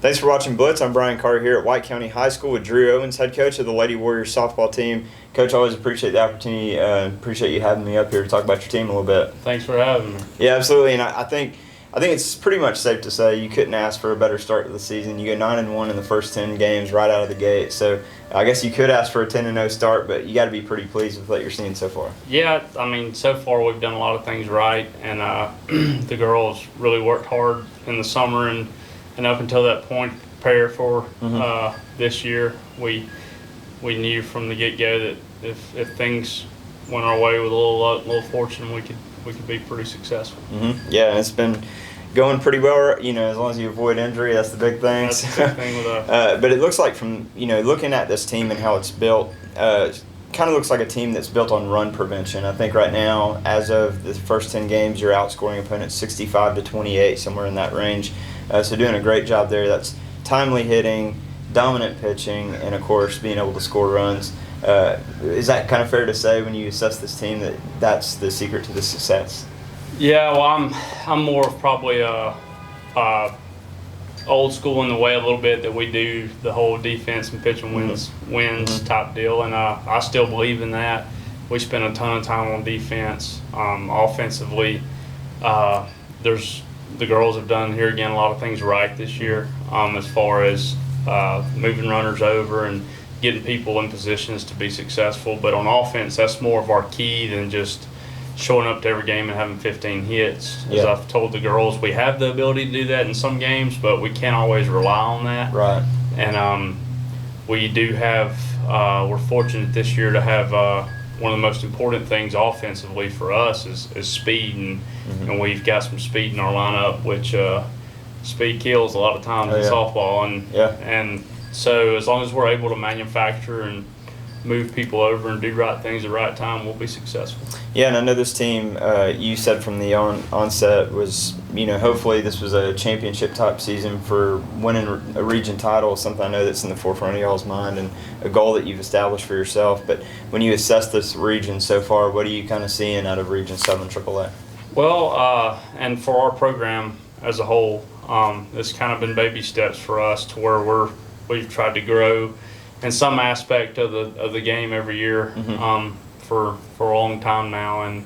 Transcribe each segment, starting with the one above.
Thanks for watching Blitz. I'm Brian Carter here at White County High School with Drew Owens, head coach of the Lady Warriors softball team. Coach, always appreciate the opportunity. Appreciate you having me up here to talk about your team a little bit. Thanks for having me. Yeah, absolutely. And I think it's pretty much safe to say you couldn't ask for a better start to the season. You go 9-1 in the first 10 games right out of the gate. So I guess you could ask for a 10-0 start, but you got to be pretty pleased with what you're seeing so far. Yeah, I mean, so far we've done a lot of things right, and the girls really worked hard in the summer and up until that point to prepare for this year. We knew from the get-go that if things went our way with a little luck, a little fortune, we could be pretty successful. Yeah, and it's been going pretty well, as long as you avoid injury. That's the big thing. That's the big thing with us. But it looks like from, looking at this team and how it's built, kind of looks like a team that's built on run prevention. I think right now, as of the first 10 games, you're outscoring opponents 65-28, somewhere in that range. So doing a great job there. That's timely hitting, dominant pitching, and of course being able to score runs. Is that kind of fair to say when you assess this team that that's the secret to the success? Yeah, well, I'm more of probably old school in the way a little bit that we do the whole defense and pitching wins type deal, and I still believe in that. We spend a ton of time on defense. Offensively, the girls have done here again a lot of things right this year, as far as moving runners over and getting people in positions to be successful. But on offense, that's more of our key than just showing up to every game and having 15 hits. As I've told the girls, we have the ability to do that in some games, but we can't always rely on that. Right. And we do have, we're fortunate this year to have one of the most important things offensively for us is speed, and we've got some speed in our lineup, which speed kills a lot of times in softball. And so as long as we're able to manufacture and move people over and do right things at the right time, we'll be successful. Yeah, and I know this team, you said from the onset was, hopefully this was a championship type season for winning a region title, something I know that's in the forefront of y'all's mind and a goal that you've established for yourself. But when you assess this region so far, what are you kind of seeing out of Region 7 AAA? Well, and for our program as a whole, it's kind of been baby steps for us to where we've tried to grow in some aspect of the game every year for a long time now. And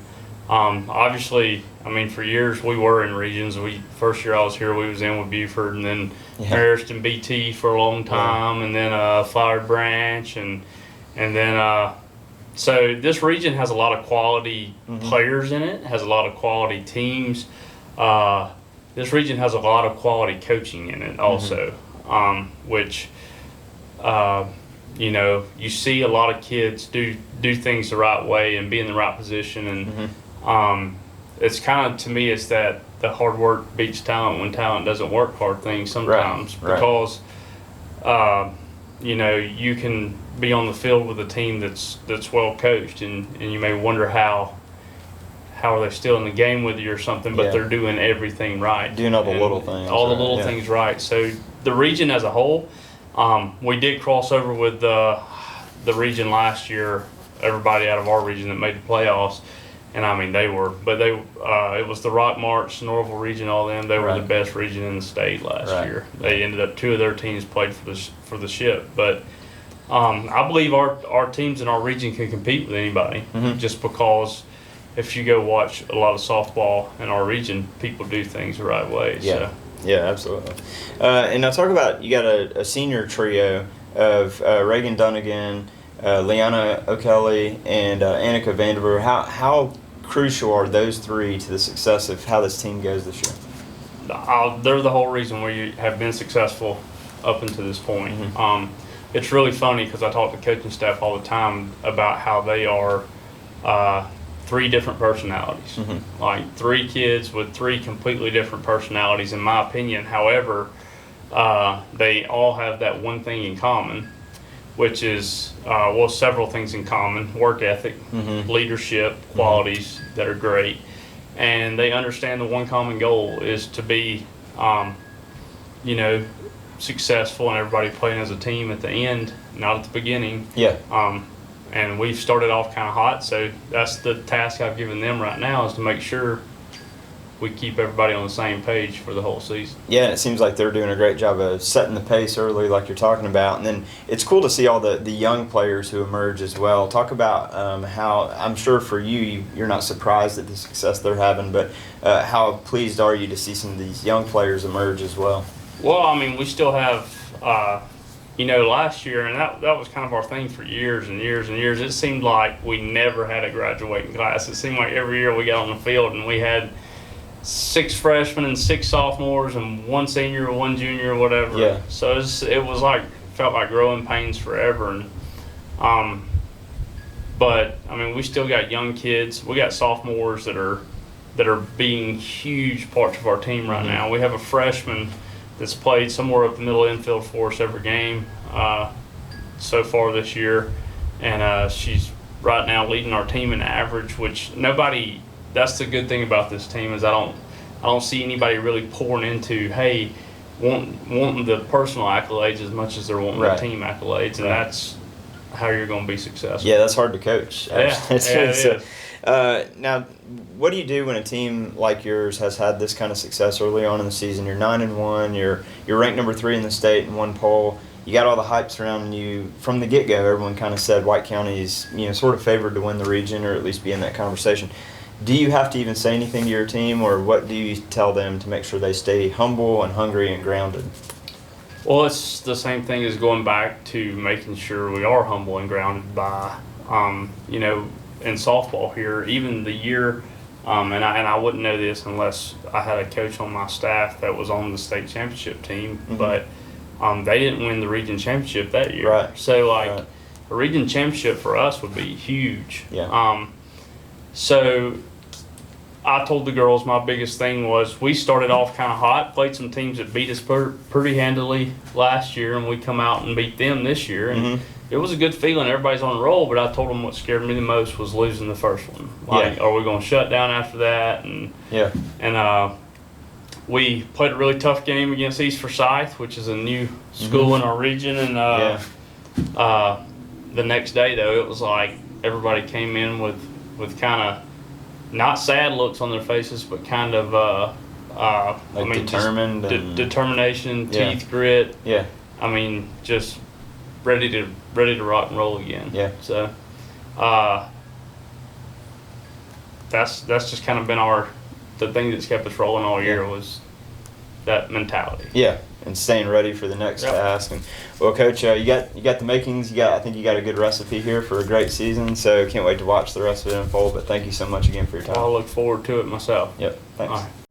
obviously, I mean, for years we were in regions. First year I was here, we was in with Buford, and then Marist and BT for a long time, and then Flowery Branch, and then so this region has a lot of quality players in it, has a lot of quality teams. This region has a lot of quality coaching in it also, which you see a lot of kids do things the right way and be in the right position, and it's kind of, to me, it's that the hard work beats talent when talent doesn't work hard thing sometimes, because you can be on the field with a team that's well coached, and you may wonder how are they still in the game with you or something, but they're doing everything right, doing all the little things, all the little things right. So the region as a whole, we did cross over with the region last year, everybody out of our region that made the playoffs, and I mean it was the Rock March, Norville region, all them. They were the best region in the state last year. They ended up, 2 of their teams played for the ship, but I believe our teams in our region can compete with anybody, just because if you go watch a lot of softball in our region, people do things the right way. Yeah. Yeah, absolutely. And now talk about, you got a senior trio of Reagan Dunnigan, Leanna O'Kelly, and Annika Vanderveer. How crucial are those three to the success of how this team goes this year? They're the whole reason we have been successful up until this point. It's really funny because I talk to coaching staff all the time about how they are 3 different personalities, like 3 kids with 3 completely different personalities, in my opinion. However, they all have that one thing in common, which is, several things in common: work ethic, leadership qualities that are great, and they understand the one common goal is to be, successful and everybody playing as a team at the end, not at the beginning. And we've started off kind of hot, so that's the task I've given them right now, is to make sure we keep everybody on the same page for the whole season. Yeah, and it seems like they're doing a great job of setting the pace early, like you're talking about. And then it's cool to see all the young players who emerge as well. Talk about how, I'm sure for you're not surprised at the success they're having, but how pleased are you to see some of these young players emerge as well? Well, I mean, we still have, last year, and that was kind of our thing for years and years and years. It seemed like we never had a graduating class. It seemed like every year we got on the field and we had 6 freshmen and 6 sophomores and 1 senior, 1 junior, whatever. Yeah. So felt like growing pains forever. And but I mean, we still got young kids. We got sophomores that are being huge parts of our team right now. We have a freshman that's played somewhere up the middle infield for us every game so far this year, and she's right now leading our team in average, which nobody. That's the good thing about this team is I don't see anybody really pouring into wanting the personal accolades as much as they're wanting the team accolades, and that's how you're going to be successful. Yeah, that's hard to coach. Yeah, it is. Now, what do you do when a team like yours has had this kind of success early on in the season? You're 9-1. You're ranked number 3 in the state in one poll. You got all the hype surrounding you from the get-go. Everyone kind of said White County is sort of favored to win the region or at least be in that conversation. Do you have to even say anything to your team, or what do you tell them to make sure they stay humble and hungry and grounded? Well, it's the same thing as going back to making sure we are humble and grounded by, in softball here, even the year, and I wouldn't know this unless I had a coach on my staff that was on the state championship team, but they didn't win the region championship that year. Right. So, a region championship for us would be huge. Yeah. So I told the girls my biggest thing was we started off kind of hot, played some teams that beat us pretty handily last year, and we come out and beat them this year. And it was a good feeling. Everybody's on a roll, but I told them what scared me the most was losing the first one. Are we going to shut down after that? And we played a really tough game against East Forsyth, which is a new school in our region. And the next day, though, it was like everybody came in with kind of not sad looks on their faces, but kind of determined, determination, teeth, grit. Yeah, I mean, just ready to rock and roll again. Yeah. So, that's just kind of been the thing that's kept us rolling all year was that mentality. Yeah, and staying ready for the next task. And well, Coach, you got the makings. I think you got a good recipe here for a great season. So can't wait to watch the rest of it unfold. But thank you so much again for your time. Well, I look forward to it myself. Yep. Thanks. All right.